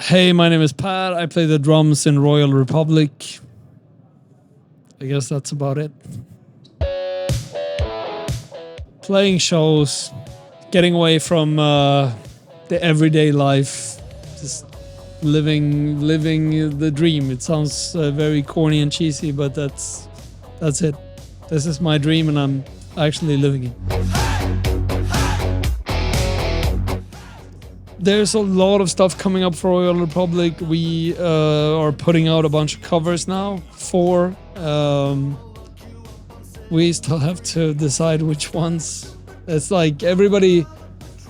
Hey, my name is Pat. I play the drums in Royal Republic. I guess that's about it. Playing shows, getting away from the everyday life, just living the dream. It sounds very corny and cheesy, but that's it. This is my dream, and I'm actually living it. There's a lot of stuff coming up for Royal Republic. We are putting out a bunch of covers now. 4. We still have to decide which ones. It's like everybody.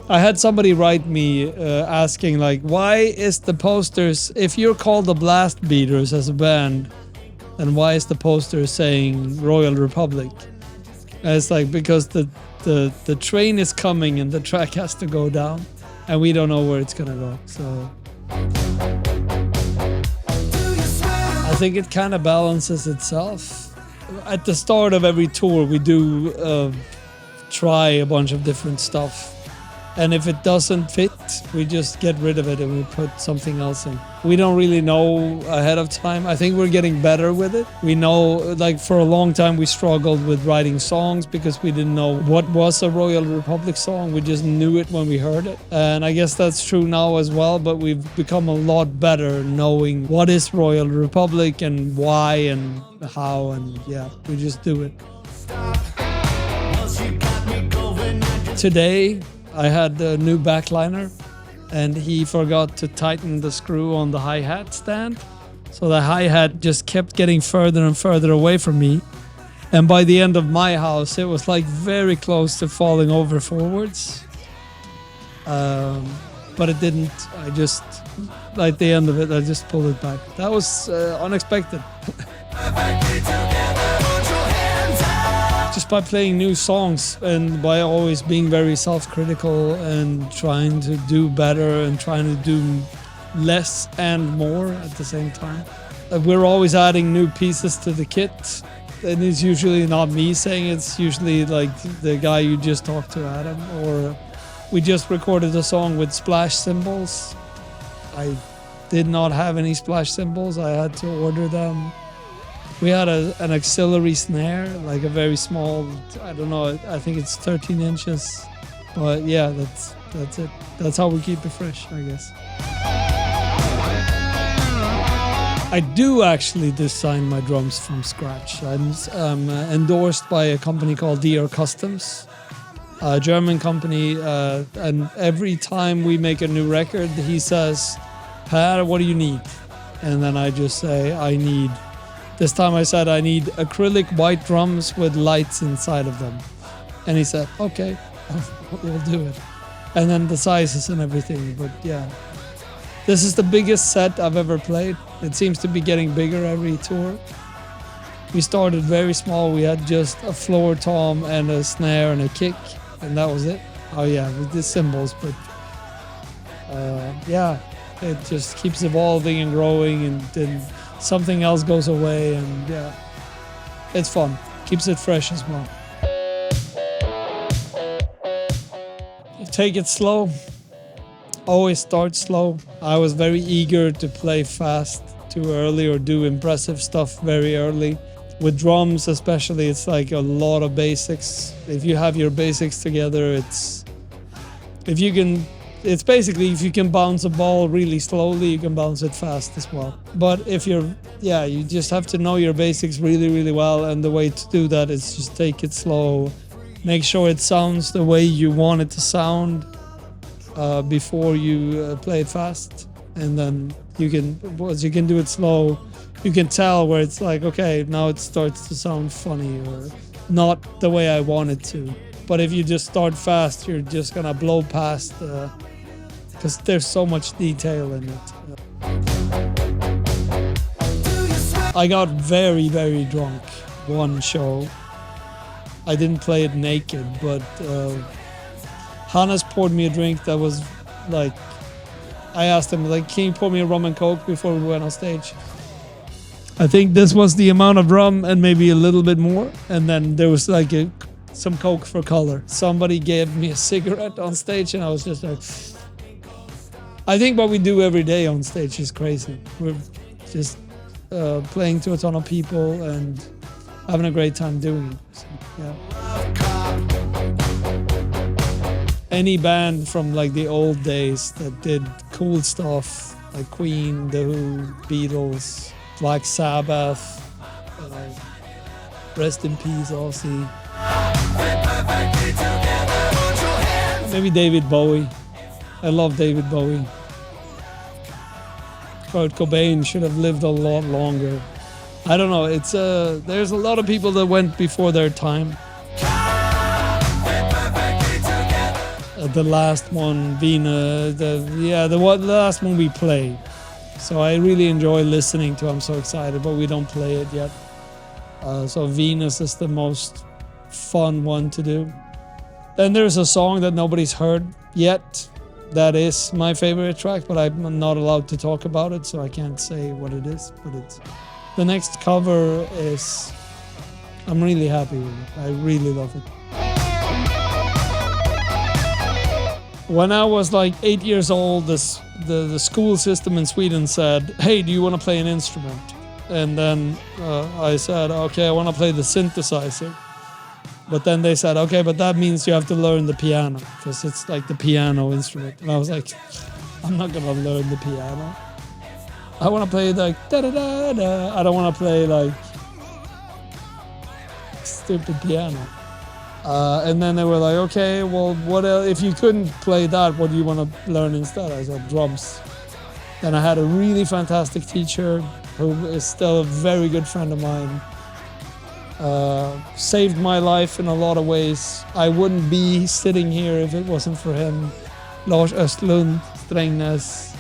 I had somebody write me asking like, why is the posters, if you're called the Blast Beaters as a band, then why is the poster saying Royal Republic? And it's like, because the train is coming and the track has to go down. And we don't know where it's gonna go, so I think it kind of balances itself. At the start of every tour, we do try a bunch of different stuff, and if it doesn't fit, we just get rid of it and we put something else in. We don't really know ahead of time. I think we're getting better with it. We know, like, for a long time we struggled with writing songs because we didn't know what was a Royal Republic song. We just knew it when we heard it. And I guess that's true now as well, but we've become a lot better knowing what is Royal Republic and why and how, and yeah, we just do it. Today, I had a new backliner, and he forgot to tighten the screw on the hi-hat stand. So the hi-hat just kept getting further and further away from me. And by the end of my house, it was like very close to falling over forwards. But it didn't. I just, at the end of it, I just pulled it back. That was unexpected. Just by playing new songs and by always being very self-critical and trying to do better and trying to do less and more at the same time. We're always adding new pieces to the kit, and it's usually not me saying it, it's usually like the guy you just talked to, Adam, or we just recorded a song with splash cymbals. I did not have any splash cymbals, I had to order them. We had an auxiliary snare, like a very small, I don't know, I think it's 13 inches. But yeah, that's it. That's how we keep it fresh, I guess. I do actually design my drums from scratch. I'm endorsed by a company called DR Customs, a German company, and every time we make a new record, he says, "Per, what do you need?" And then I just say, this time I said I need acrylic white drums with lights inside of them. And he said, okay, we'll do it. And then the sizes and everything, but yeah. This is the biggest set I've ever played. It seems to be getting bigger every tour. We started very small. We had just a floor tom and a snare and a kick, and that was it. Oh yeah, with the cymbals, but yeah, it just keeps evolving and growing, and then something else goes away, and yeah, it's fun. Keeps it fresh as well. Take it slow. Always start slow. I was very eager to play fast too early or do impressive stuff very early. With drums especially, it's like a lot of basics. If you have your basics together, it's basically, if you can bounce a ball really slowly, you can bounce it fast as well. But if you just have to know your basics really, really well, and the way to do that is just take it slow. Make sure it sounds the way you want it to sound before you play it fast. And then once you can do it slow, you can tell where it's like, okay, now it starts to sound funny or not the way I want it to. But if you just start fast, you're just gonna blow past because there's so much detail in it. I got very, very drunk one show. I didn't play it naked, but Hannes poured me a drink that was like, I asked him, like, can you pour me a rum and coke before we went on stage? I think this was the amount of rum and maybe a little bit more, and then there was like some coke for color. Somebody gave me a cigarette on stage, and I was just like, I think what we do every day on stage is crazy. We're just playing to a ton of people and having a great time doing it. So, yeah. Any band from like the old days that did cool stuff, like Queen, The Who, Beatles, Black Sabbath, rest in peace, Ozzy. Maybe David Bowie. I love David Bowie. Kurt Cobain should have lived a lot longer. I don't know. It's there's a lot of people that went before their time. The last one, Vina, the last one we played. So I really enjoy listening to. I'm so excited, but we don't play it yet. So Venus is the most fun one to do. Then there's a song that nobody's heard yet. That is my favorite track, but I'm not allowed to talk about it, so I can't say what it is. But it's the next cover is. I'm really happy with it. I really love it. When I was like 8 years old, the school system in Sweden said, "Hey, do you want to play an instrument?" And then I said, "Okay, I want to play the synthesizer." But then they said, "Okay, but that means you have to learn the piano because it's like the piano instrument." And I was like, "I'm not gonna learn the piano. I want to play like da da da da. I don't want to play like stupid piano." And then they were like, "Okay, well, what else? If you couldn't play that, what do you want to learn instead?" I said, "Drums." Then I had a really fantastic teacher who is still a very good friend of mine. Saved my life in a lot of ways. I wouldn't be sitting here if it wasn't for him. Lars Östlund, Strängnäs.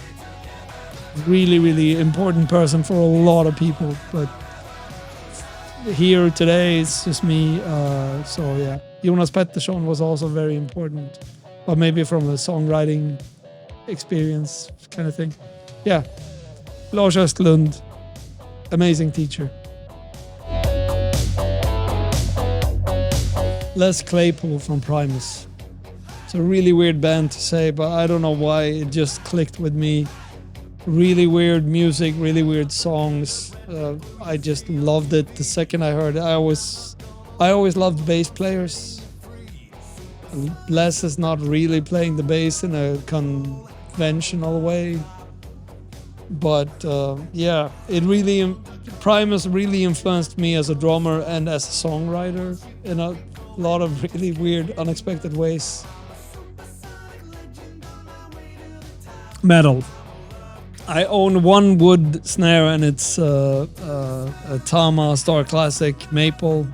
Really, really important person for a lot of people. But here today, it's just me. So yeah, Jonas Pettersson was also very important. But maybe from a songwriting experience kind of thing. Yeah, Lars Östlund, amazing teacher. Les Claypool from Primus. It's a really weird band to say, but I don't know why it just clicked with me. Really weird music, really weird songs. I just loved it the second I heard it. I always loved bass players. Les is not really playing the bass in a conventional way, but yeah, Primus really influenced me as a drummer and as a songwriter in a lot of really weird, unexpected ways. Metal. I own one wood snare and it's a Thomann Star Classic Maple.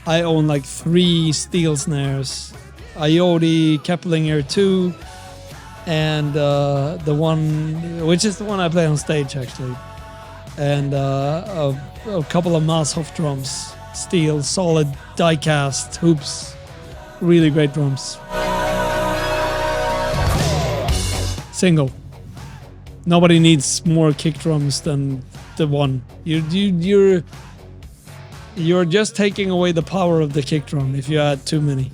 I own like 3 steel snares. Iodi Keplinger 2 and the one, which is the one I play on stage actually. And a couple of Masshoff drums. Steel, solid, die-cast, hoops. Really great drums. Single. Nobody needs more kick drums than the one. You're just taking away the power of the kick drum if you add too many.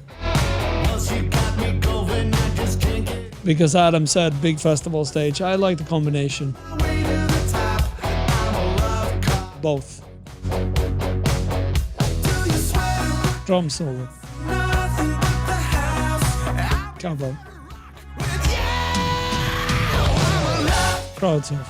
Because Adam said big festival stage, I like the combination. Both. Drum solo. Combo. Crowd surf.